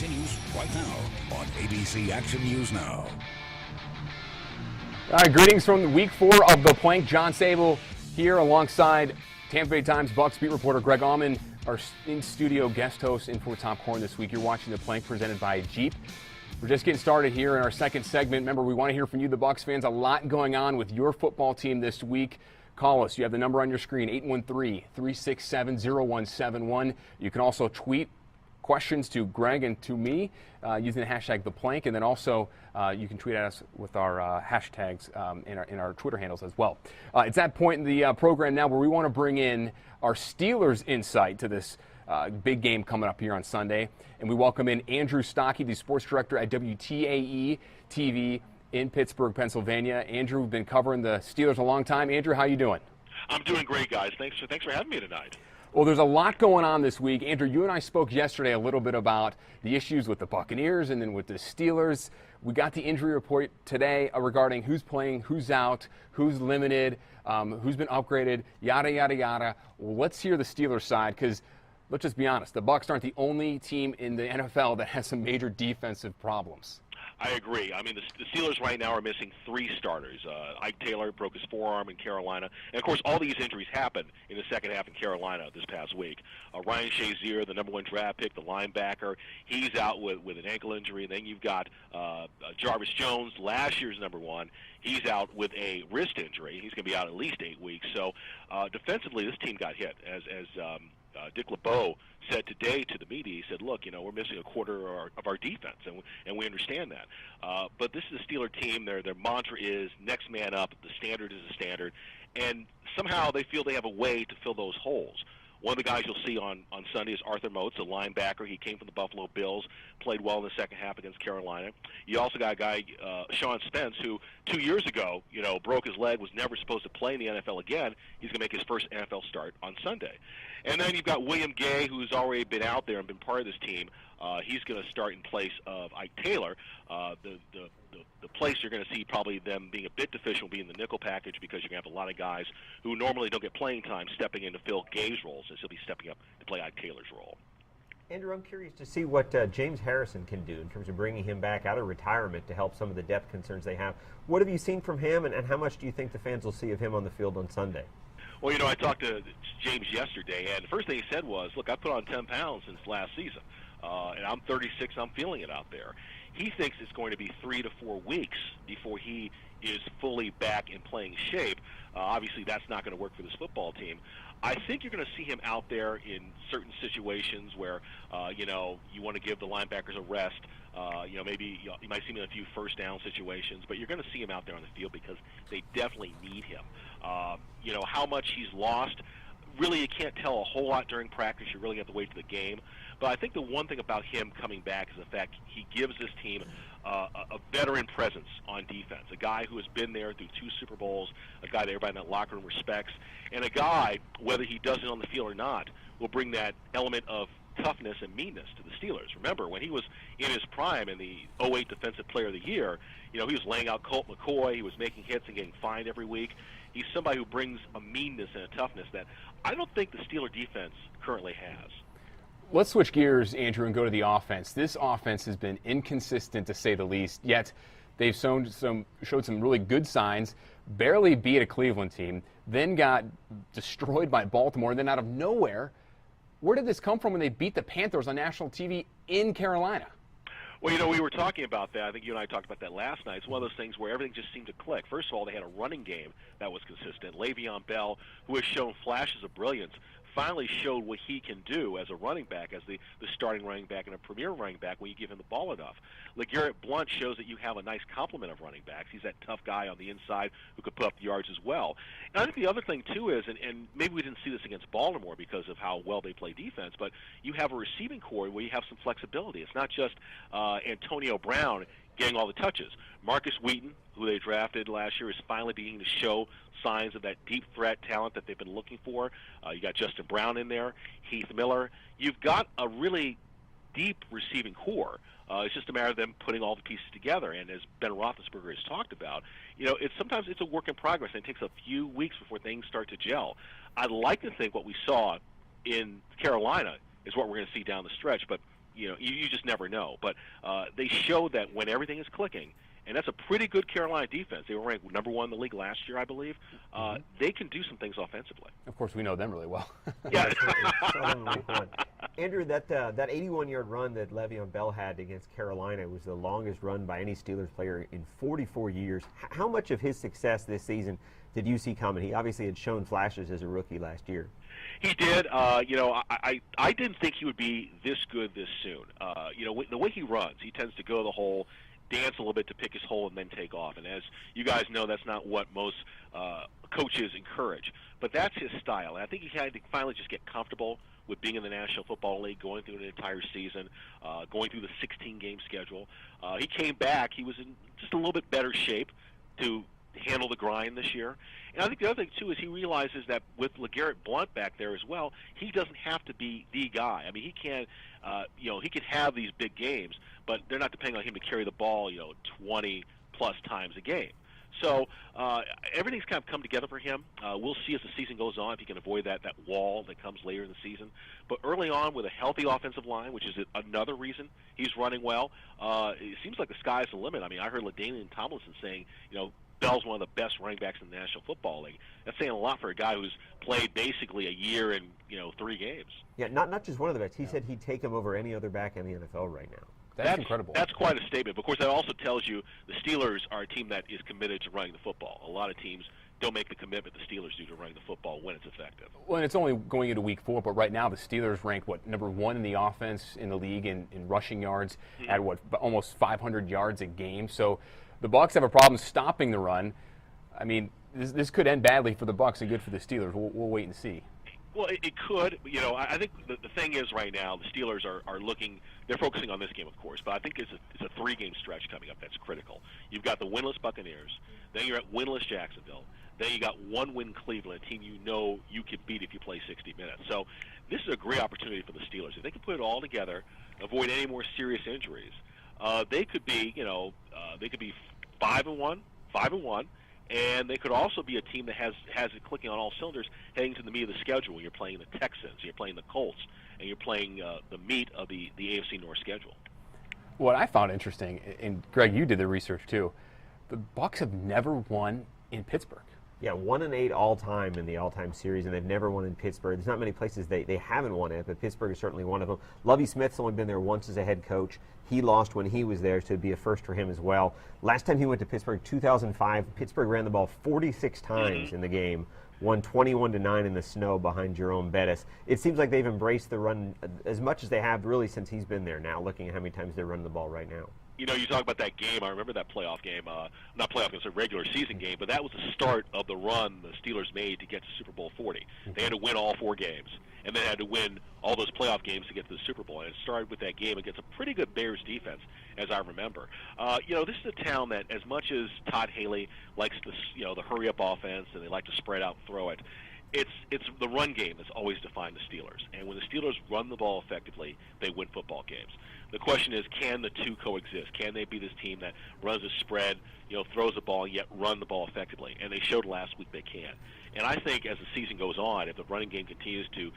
continues right now on ABC Action News Now. All right, greetings from week 4 of The Plank. John Sabol here alongside Tampa Bay Times Bucs beat reporter Greg Auman, our in-studio guest host in for Tom Corn this week. You're watching The Plank presented by Jeep. We're just getting started here in our second segment. Remember, we want to hear from you, the Bucs fans. A lot going on with your football team this week. Call us. You have the number on your screen, 813-367-0171. You can also tweet questions to Greg and to me using the hashtag #ThePlank, and then also you can tweet at us with our hashtags in our Twitter handles as well. It's that point in the program now where we want to bring in our Steelers insight to this big game coming up here on Sunday, and we welcome in Andrew Stockey, the sports director at WTAE TV in Pittsburgh, Pennsylvania. Andrew, we've been covering the Steelers a long time. Andrew, how you doing? I'm doing great, guys. Thanks for having me tonight. Well, there's a lot going on this week. Andrew, you and I spoke yesterday a little bit about the issues with the Buccaneers and then with the Steelers. We got the injury report today regarding who's playing, who's out, who's limited, who's been upgraded, yada, yada, yada. Well, let's hear the Steelers side because let's just be honest. The Bucs aren't the only team in the NFL that has some major defensive problems. I agree. I mean, the Steelers right now are missing 3 starters. Ike Taylor broke his forearm in Carolina. And, of course, all these injuries happened in the second half in Carolina this past week. Ryan Shazier, the #1 draft pick, the linebacker, he's out with an ankle injury. And then you've got Jarvis Jones, last year's #1. He's out with a wrist injury. He's going to be out at least 8 weeks. So, defensively, this team got hit. As Dick LeBeau said today to the media, he said, look, we're missing a quarter of our defense, and we understand that. But this is a Steeler team. Their mantra is next man up. The standard is the standard. And somehow they feel they have a way to fill those holes. One of the guys you'll see on Sunday is Arthur Moats, a linebacker. He came from the Buffalo Bills, played well in the second half against Carolina. You also got a guy, Sean Spence, who 2 years ago, broke his leg, was never supposed to play in the NFL again. He's going to make his first NFL start on Sunday. And then you've got William Gay, who's already been out there and been part of this team. He's going to start in place of Ike Taylor. The place you're going to see probably them being a bit deficient will be in the nickel package because you're going to have a lot of guys who normally don't get playing time stepping in to fill Gay's roles, and he'll be stepping up to play Ike Taylor's role. Andrew, I'm curious to see what James Harrison can do in terms of bringing him back out of retirement to help some of the depth concerns they have. What have you seen from him, and how much do you think the fans will see of him on the field on Sunday? Well, I talked to James yesterday, and the first thing he said was, look, I put on 10 pounds since last season, and I'm 36, I'm feeling it out there. He thinks it's going to be 3 to 4 weeks before he is fully back in playing shape. Obviously, that's not going to work for this football team. I think you're going to see him out there in certain situations where, you want to give the linebackers a rest. Maybe you might see him in a few first down situations, but you're going to see him out there on the field because they definitely need him. How much he's lost, really you can't tell a whole lot during practice. You really have to wait to the game. But I think the one thing about him coming back is the fact he gives this team a veteran presence on defense, a guy who has been there through 2 Super Bowls, a guy that everybody in that locker room respects, and a guy, whether he does it on the field or not, will bring that element of toughness and meanness to the Steelers. Remember, when he was in his prime in the 08 Defensive Player of the Year, he was laying out Colt McCoy, he was making hits and getting fined every week. He's somebody who brings a meanness and a toughness that I don't think the Steeler defense currently has. Let's switch gears, Andrew, and go to the offense. This offense has been inconsistent, to say the least, yet they've showed some really good signs, barely beat a Cleveland team, then got destroyed by Baltimore, and then out of nowhere, where did this come from when they beat the Panthers on national TV in Carolina? Well, we were talking about that. I think you and I talked about that last night. It's one of those things where everything just seemed to click. First of all, they had a running game that was consistent. Le'Veon Bell, who has shown flashes of brilliance, finally showed what he can do as a running back, as the starting running back and a premier running back when you give him the ball enough. LeGarrette Blount shows that you have a nice complement of running backs. He's that tough guy on the inside who could put up the yards as well. And I think the other thing, too, is, and maybe we didn't see this against Baltimore because of how well they play defense, but you have a receiving core where you have some flexibility. It's not just Antonio Brown getting all the touches. Marcus Wheaton, who they drafted last year, is finally beginning to show signs of that deep threat talent that they've been looking for. You got Justin Brown in there, Heath Miller. You've got a really deep receiving core. It's just a matter of them putting all the pieces together. And as Ben Roethlisberger has talked about, sometimes it's a work in progress, and it takes a few weeks before things start to gel. I'd like to think what we saw in Carolina is what we're going to see down the stretch, but you just never know. But they showed that when everything is clicking, and that's a pretty good Carolina defense. They were ranked number 1 in the league last year, I believe. They can do some things offensively. Of course, we know them really well. Yeah. Andrew, that 81-yard run that Le'Veon Bell had against Carolina was the longest run by any Steelers player in 44 years. How much of his success this season did you see coming? He obviously had shown flashes as a rookie last year. He did. I didn't think he would be this good this soon. The way he runs, he tends to go to the hole, dance a little bit to pick his hole, and then take off. And as you guys know, that's not what most coaches encourage. But that's his style. And I think he had to finally just get comfortable with being in the National Football League, going through an entire season, going through the 16-game schedule. He came back. He was in just a little bit better shape to handle the grind this year. And I think the other thing, too, is he realizes that with LeGarrette Blount back there as well, he doesn't have to be the guy. I mean, he can, he can have these big games, but they're not depending on him to carry the ball, 20-plus times a game. So everything's kind of come together for him. We'll see as the season goes on if he can avoid that wall that comes later in the season. But early on, with a healthy offensive line, which is another reason he's running well, it seems like the sky's the limit. I mean, I heard LaDainian Tomlinson saying, Bell's one of the best running backs in the National Football League. That's saying a lot for a guy who's played basically a year and 3 games. Yeah, not just one of the backs. He said he'd take him over any other back in the NFL right now. That's incredible. That's quite a statement. Of course, that also tells you the Steelers are a team that is committed to running the football. A lot of teams don't make the commitment the Steelers do to running the football when it's effective. Well, and it's only going into week 4, but right now the Steelers rank, number 1 in the offense in the league in rushing yards, at almost 500 yards a game. So the Bucs have a problem stopping the run. I mean, this could end badly for the Bucs and good for the Steelers. We'll wait and see. Well, it could. I think the thing is right now the Steelers are looking. They're focusing on this game, of course, but I think it's a 3-game stretch coming up that's critical. You've got the winless Buccaneers, then you're at winless Jacksonville, then you got 1-win Cleveland, a team you could beat if you play 60 minutes. So this is a great opportunity for the Steelers. If they can put it all together, avoid any more serious injuries, they could be 5-1, and they could also be a team that has it clicking on all cylinders heading to the meat of the schedule when you're playing the Texans, you're playing the Colts, and you're playing the meat of the AFC North schedule. What I found interesting, and Greg, you did the research too, the Bucs have never won in Pittsburgh. Yeah, 1-8 all-time in the all-time series, and they've never won in Pittsburgh. There's not many places they haven't won it, but Pittsburgh is certainly one of them. Lovie Smith's only been there once as a head coach. He lost when he was there, so it'd be a first for him as well. Last time he went to Pittsburgh, 2005, Pittsburgh ran the ball 46 times in the game, won 21-9 in the snow behind Jerome Bettis. It seems like they've embraced the run as much as they have really since he's been there now, looking at how many times they're running the ball right now. You talk about that game. I remember that playoff game. Not playoff, it's a regular season game, but that was the start of the run the Steelers made to get to Super Bowl 40. They had to win all 4 games, and then had to win all those playoff games to get to the Super Bowl. And it started with that game against a pretty good Bears defense, as I remember. This is a town that, as much as Todd Haley likes the hurry-up offense and they like to spread out and throw it, it's the run game that's always defined the Steelers. And when the Steelers run the ball effectively, they win football games. The question is, can the two coexist? Can they be this team that runs a spread, throws the ball, yet run the ball effectively? And they showed last week they can. And I think as the season goes on, if the running game continues to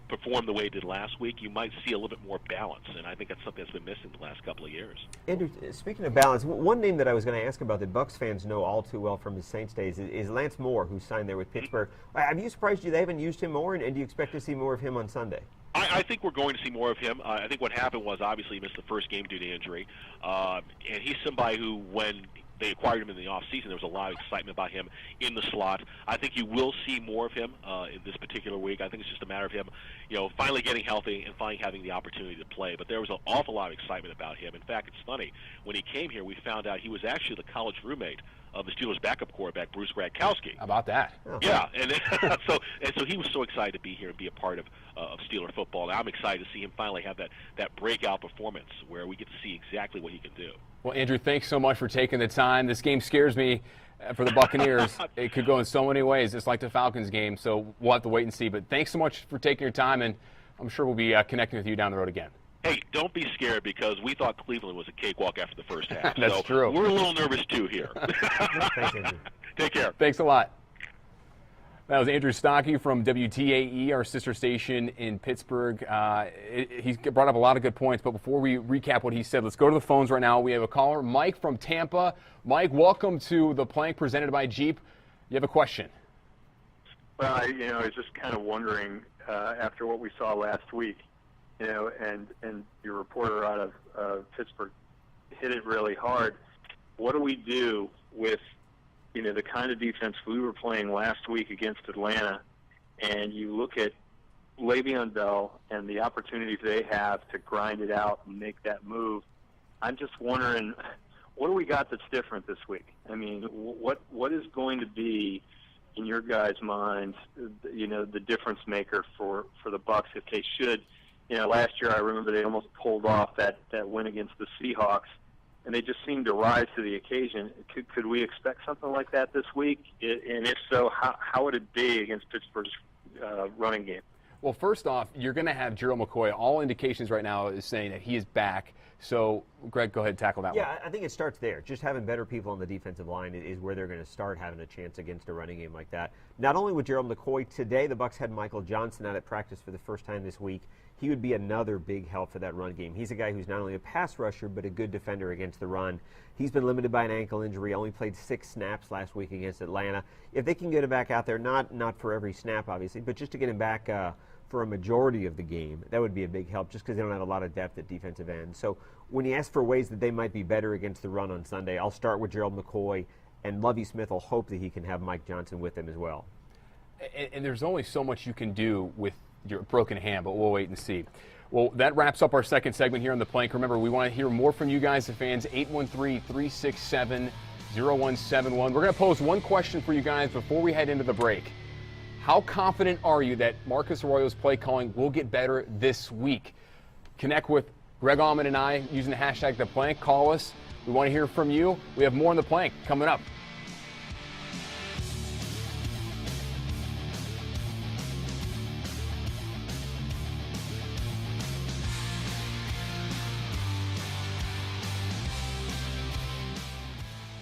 perform the way it did last week, you might see a little bit more balance. And I think that's something that's been missing the last couple of years. Andrew, speaking of balance, one name that I was going to ask about that Bucs fans know all too well from his Saints days is Lance Moore, who signed there with Pittsburgh. Have you surprised you they haven't used him more, and do you expect to see more of him on Sunday? I think we're going to see more of him. I think what happened was obviously he missed the first game due to injury. And he's somebody who, when they acquired him in the offseason, there was a lot of excitement about him in the slot. I think you will see more of him in this particular week. I think it's just a matter of him, finally getting healthy and finally having the opportunity to play. But there was an awful lot of excitement about him. In fact, it's funny. When he came here, we found out he was actually the college roommate of the Steelers' backup quarterback, Bruce Gradkowski. How about that? Oh. Yeah, and so he was so excited to be here and be a part of Steeler football. And I'm excited to see him finally have that breakout performance where we get to see exactly what he can do. Well, Andrew, thanks so much for taking the time. This game scares me for the Buccaneers. It could go in so many ways. It's like the Falcons game, so we'll have to wait and see. But thanks so much for taking your time, and I'm sure we'll be connecting with you down the road again. Hey, don't be scared because we thought Cleveland was a cakewalk after the first half. That's true. We're a little nervous, too, here. Thanks, Andrew. Take care. Thanks a lot. That was Andrew Stockey from WTAE, our sister station in Pittsburgh. He's brought up a lot of good points, but before we recap what he said, let's go to the phones right now. We have a caller, Mike from Tampa. Mike, welcome to The Plank presented by Jeep. You have a question. Well, I was just kind of wondering, after what we saw last week, and your reporter out of Pittsburgh hit it really hard. What do we do with the kind of defense we were playing last week against Atlanta, and you look at Le'Veon Bell and the opportunities they have to grind it out and make that move? I'm just wondering, what do we got that's different this week? I mean, what is going to be, in your guys' minds, the difference maker for the Bucs if they should? Last year I remember they almost pulled off that win against the Seahawks, and they just seemed to rise to the occasion. Could we expect something like that this week? And if so, how would it be against Pittsburgh's running game? Well, first off, you're going to have Gerald McCoy. All indications right now is saying that he is back. So, Greg, go ahead and tackle that one. Yeah, I think it starts there. Just having better people on the defensive line is where they're going to start having a chance against a running game like that. Not only with Gerald McCoy, today the Bucs had Michael Johnson out at practice for the first time this week. He would be another big help for that run game. He's a guy who's not only a pass rusher, but a good defender against the run. He's been limited by an ankle injury, only played 6 snaps last week against Atlanta. If they can get him back out there, not for every snap, obviously, but just to get him back for a majority of the game, that would be a big help just because they don't have a lot of depth at defensive end. So when you ask for ways that they might be better against the run on Sunday, I'll start with Gerald McCoy, and Lovie Smith will hope that he can have Mike Johnson with him as well. And there's only so much you can do with your broken hand, but we'll wait and see. Well, that wraps up our second segment here on The Plank. Remember, we want to hear more from you guys, the fans, 813-367-0171. We're going to pose one question for you guys before we head into the break. How confident are you that Marcus Arroyo's play calling will get better this week? Connect with Greg Auman and I using the hashtag The Plank. Call us. We want to hear from you. We have more on The Plank coming up.